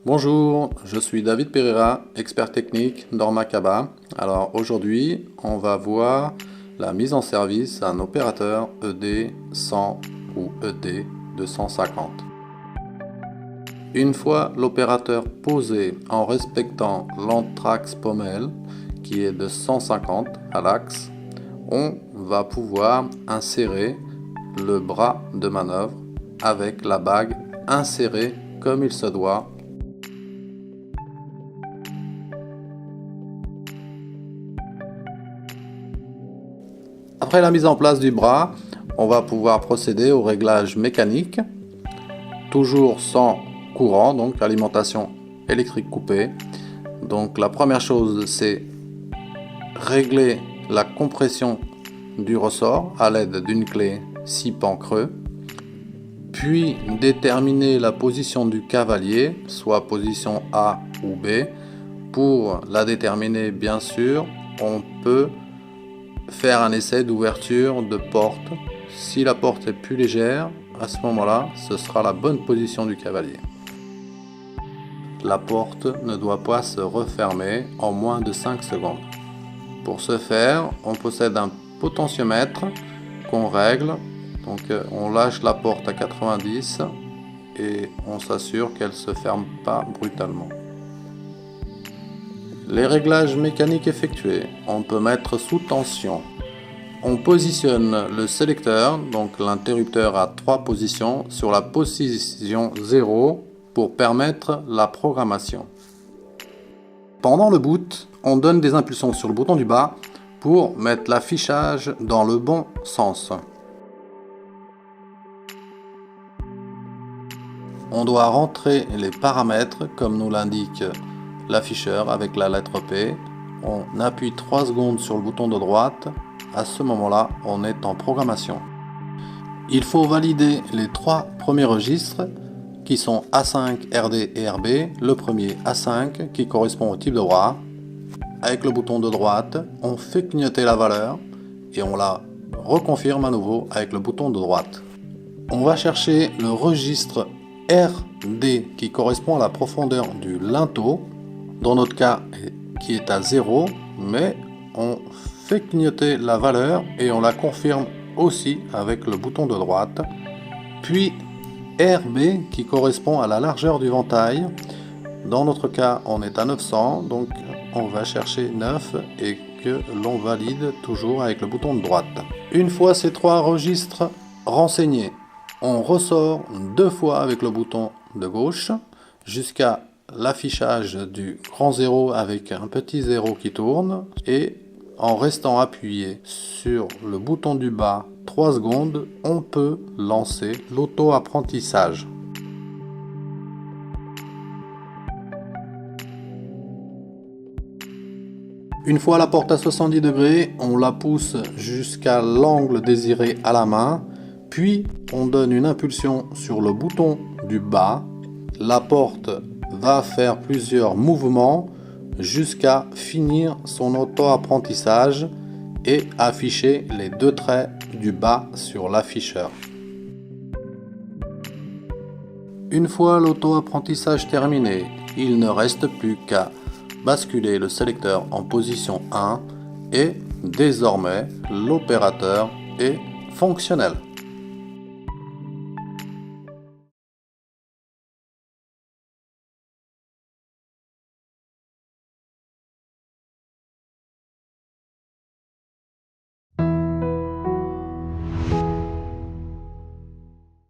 Bonjour, je suis David Pereira, expert technique d'Ormakaba. Alors aujourd'hui, on va voir la mise en service d'un opérateur ED 100 ou ED 250. Une fois l'opérateur posé en respectant l'anthrax pommelle qui est de 150 à l'axe, on va pouvoir insérer le bras de manœuvre avec la bague insérée comme il se doit. Après la mise en place du bras, on va pouvoir procéder au réglage mécanique, toujours sans courant, donc alimentation électrique coupée. Donc la première chose, c'est régler la compression du ressort à l'aide d'une clé 6 pans creux, puis déterminer la position du cavalier, soit position A ou B. Pour la déterminer, bien sûr, on peut faire un essai d'ouverture de porte. Si la porte est plus légère, à ce moment-là, ce sera la bonne position du cavalier. La porte ne doit pas se refermer en moins de 5 secondes. Pour ce faire, on possède un potentiomètre qu'on règle. Donc on lâche la porte à 90 et on s'assure qu'elle ne se ferme pas brutalement. Les réglages mécaniques effectués, on peut mettre sous tension. On positionne le sélecteur, donc l'interrupteur à 3 positions, sur la position 0 pour permettre la programmation. Pendant le boot, on donne des impulsions sur le bouton du bas pour mettre l'affichage dans le bon sens. On doit rentrer les paramètres comme nous l'indique l'afficheur avec la lettre P. On appuie 3 secondes sur le bouton de droite. À ce moment-là, on est en programmation. Il faut valider les 3 premiers registres qui sont A5, RD et RB. Le premier A5 qui correspond au type de bras. Avec le bouton de droite, on fait clignoter la valeur et on la reconfirme à nouveau avec le bouton de droite. On va chercher le registre RD qui correspond à la profondeur du linteau, dans notre cas qui est à 0, mais on fait clignoter la valeur et on la confirme aussi avec le bouton de droite. Puis RB qui correspond à la largeur du ventail, dans notre cas on est à 900, donc on va chercher 9 et que l'on valide toujours avec le bouton de droite. Une fois ces 3 registres renseignés, on ressort 2 fois avec le bouton de gauche jusqu'à l'affichage du grand 0 avec un petit 0 qui tourne, et en restant appuyé sur le bouton du bas 3 secondes, on peut lancer l'auto-apprentissage. Une fois la porte à 70 degrés, on la pousse jusqu'à l'angle désiré à la main, puis on donne une impulsion sur le bouton du bas. La porte va faire plusieurs mouvements jusqu'à finir son auto-apprentissage et afficher les 2 traits du bas sur l'afficheur. Une fois l'auto-apprentissage terminé, il ne reste plus qu'à basculer le sélecteur en position 1 et désormais l'opérateur est fonctionnel.